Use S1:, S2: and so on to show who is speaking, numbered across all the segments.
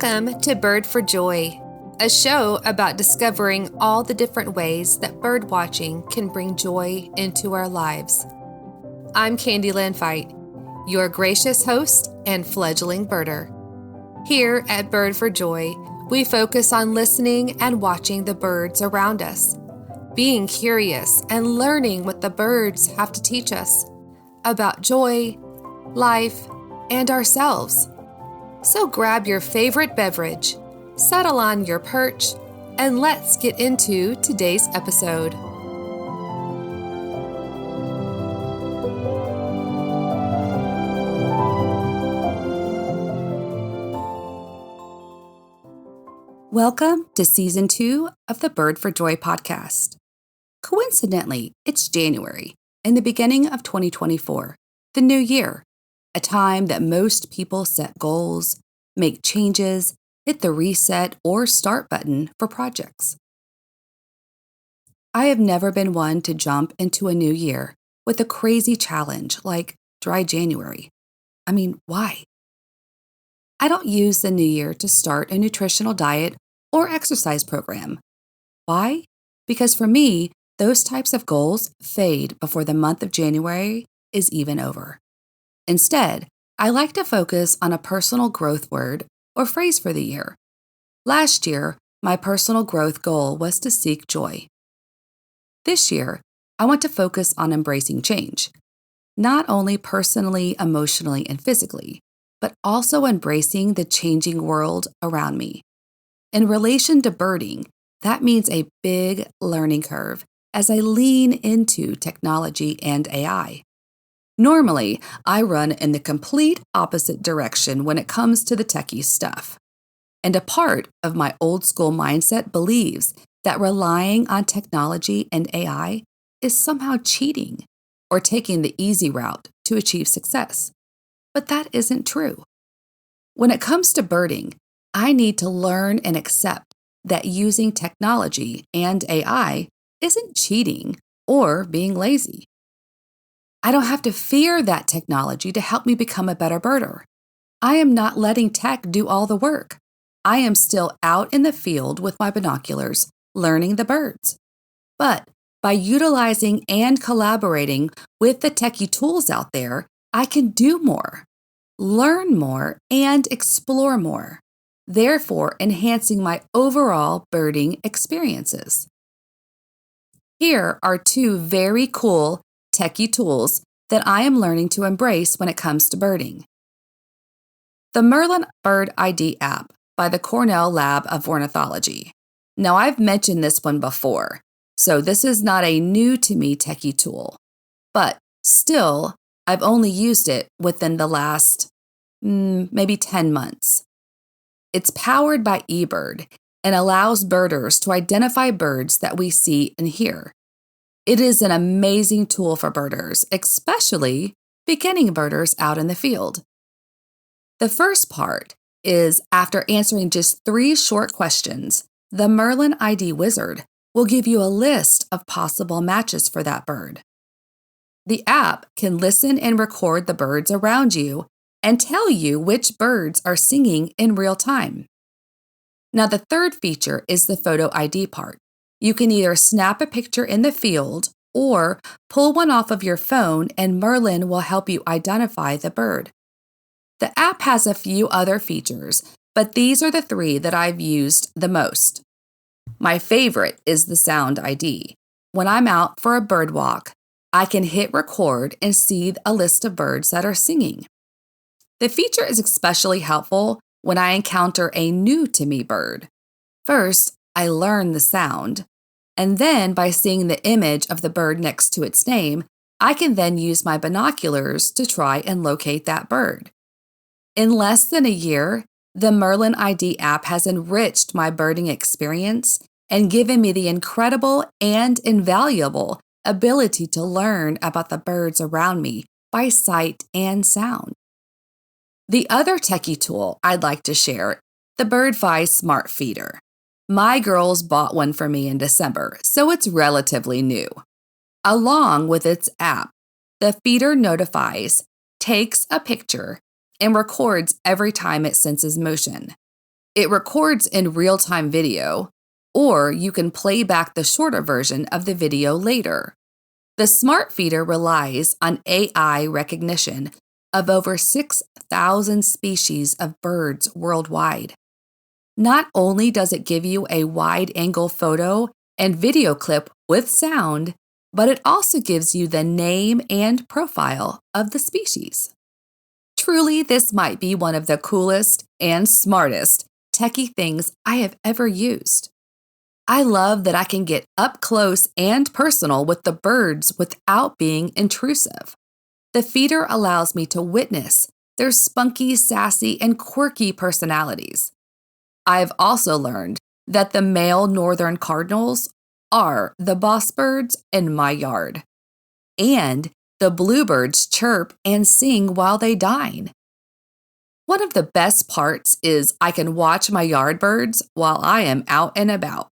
S1: Welcome to Bird for Joy, a show about discovering all the different ways that bird watching can bring joy into our lives. I'm Candilynn Fite, your gracious host and fledgling birder. Here at Bird for Joy, we focus on listening and watching the birds around us, being curious and learning what the birds have to teach us about joy, life, and ourselves. So grab your favorite beverage, settle on your perch, and let's get into today's episode. Welcome to Season 2 of the Bird for Joy podcast. Coincidentally, it's January and the beginning of 2024, the new year. A time that most people set goals, make changes, hit the reset or start button for projects. I have never been one to jump into a new year with a crazy challenge like dry January. Why? I don't use the new year to start a nutritional diet or exercise program. Why? Because for me, those types of goals fade before the month of January is even over. Instead, I like to focus on a personal growth word or phrase for the year. Last year, my personal growth goal was to seek joy. This year, I want to focus on embracing change, not only personally, emotionally, and physically, but also embracing the changing world around me. In relation to birding, that means a big learning curve as I lean into technology and AI. Normally, I run in the complete opposite direction when it comes to the techie stuff. And a part of my old school mindset believes that relying on technology and AI is somehow cheating or taking the easy route to achieve success. But that isn't true. When it comes to birding, I need to learn and accept that using technology and AI isn't cheating or being lazy. I don't have to fear that technology to help me become a better birder. I am not letting tech do all the work. I am still out in the field with my binoculars, learning the birds. But by utilizing and collaborating with the techie tools out there, I can do more, learn more, and explore more, therefore enhancing my overall birding experiences. Here are two very cool techie tools that I am learning to embrace when it comes to birding. The Merlin Bird ID app by the Cornell Lab of Ornithology. Now, I've mentioned this one before, so this is not a new to me techie tool, but still, I've only used it within the last maybe 10 months. It's powered by eBird and allows birders to identify birds that we see and hear. It is an amazing tool for birders, especially beginning birders out in the field. The first part is after answering just 3 short questions, the Merlin ID Wizard will give you a list of possible matches for that bird. The app can listen and record the birds around you and tell you which birds are singing in real time. Now, the third feature is the photo ID part. You can either snap a picture in the field or pull one off of your phone and Merlin will help you identify the bird. The app has a few other features, but these are the 3 that I've used the most. My favorite is the sound ID. When I'm out for a bird walk, I can hit record and see a list of birds that are singing. The feature is especially helpful when I encounter a new to me bird. First, I learn the sound, and then by seeing the image of the bird next to its name, I can then use my binoculars to try and locate that bird. In less than a year, the Merlin ID app has enriched my birding experience and given me the incredible and invaluable ability to learn about the birds around me by sight and sound. The other techie tool I'd like to share, the BirdFi Smart Feeder. My girls bought one for me in December, so it's relatively new. Along with its app, the feeder notifies, takes a picture, and records every time it senses motion. It records in real-time video, or you can play back the shorter version of the video later. The smart feeder relies on AI recognition of over 6,000 species of birds worldwide. Not only does it give you a wide-angle photo and video clip with sound, but it also gives you the name and profile of the species. Truly, this might be one of the coolest and smartest techy things I have ever used. I love that I can get up close and personal with the birds without being intrusive. The feeder allows me to witness their spunky, sassy, and quirky personalities. I've also learned that the male northern cardinals are the boss birds in my yard. And the bluebirds chirp and sing while they dine. One of the best parts is I can watch my yard birds while I am out and about.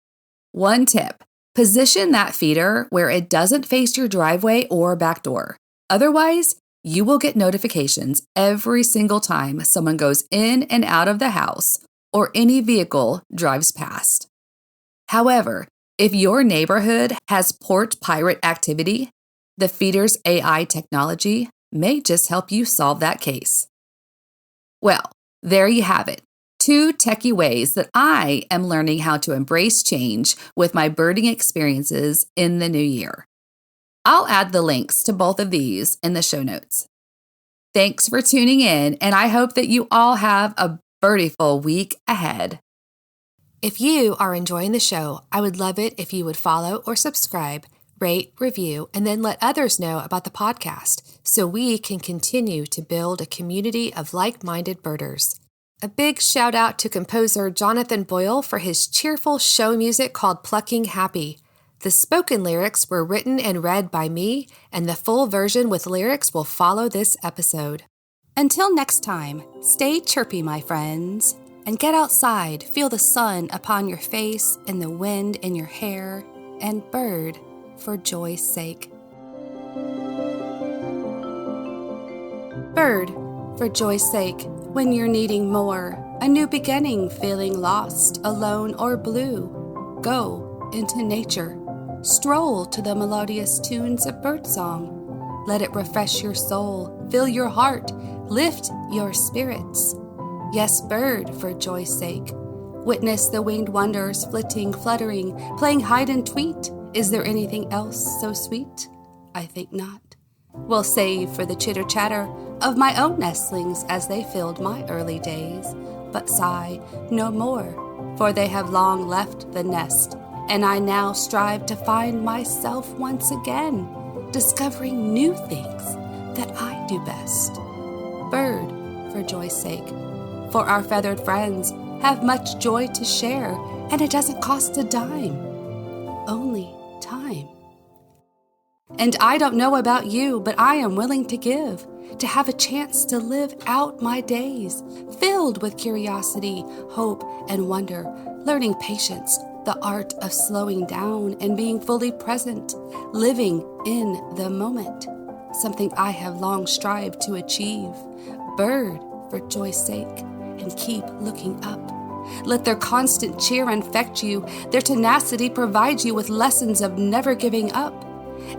S1: One tip, position that feeder where it doesn't face your driveway or back door. Otherwise, you will get notifications every single time someone goes in and out of the house or any vehicle drives past. However, if your neighborhood has port pirate activity, the feeder's AI technology may just help you solve that case. Well, there you have it. 2 techie ways that I am learning how to embrace change with my birding experiences in the new year. I'll add the links to both of these in the show notes. Thanks for tuning in, and I hope that you all have a birdie-ful week ahead. If you are enjoying the show, I would love it if you would follow or subscribe, rate, review, and then let others know about the podcast so we can continue to build a community of like-minded birders. A big shout out to composer Jonathan Boyle for his cheerful show music called Plucking Happy. The spoken lyrics were written and read by me, and the full version with lyrics will follow this episode. Until next time, stay chirpy, my friends, and get outside, feel the sun upon your face and the wind in your hair, and bird for joy's sake. Bird for joy's sake, when you're needing more, a new beginning, feeling lost, alone, or blue, go into nature. Stroll to the melodious tunes of birdsong. Let it refresh your soul, fill your heart, lift your spirits. Yes, bird, for joy's sake. Witness the winged wonders, flitting, fluttering, playing hide and tweet. Is there anything else so sweet? I think not. We'll save for the chitter-chatter of my own nestlings as they filled my early days. But sigh no more, for they have long left the nest, and I now strive to find myself once again, discovering new things that I do best. Bird, for joy's sake, for our feathered friends have much joy to share, and it doesn't cost a dime, only time. And I don't know about you, but I am willing to give, to have a chance to live out my days, filled with curiosity, hope, and wonder, learning patience, the art of slowing down and being fully present, living in the moment, something I have long strived to achieve. Bird, for joy's sake, and keep looking up. Let their constant cheer infect you, their tenacity provide you with lessons of never giving up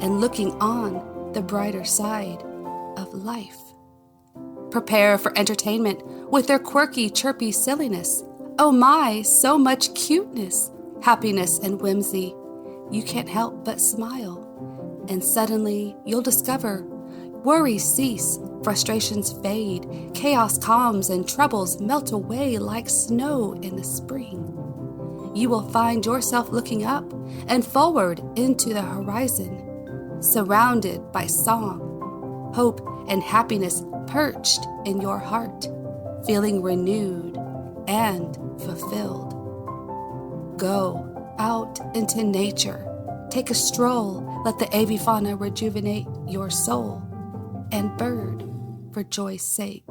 S1: and looking on the brighter side of life. Prepare for entertainment with their quirky, chirpy silliness. Oh my, so much cuteness, happiness, and whimsy. You can't help but smile. And suddenly you'll discover worries cease, frustrations fade, chaos calms, and troubles melt away like snow in the spring. You will find yourself looking up and forward into the horizon, surrounded by song, hope, and happiness perched in your heart, feeling renewed and fulfilled. Go out into nature, take a stroll, let the avifauna rejuvenate your soul, and bird, for joy's sake,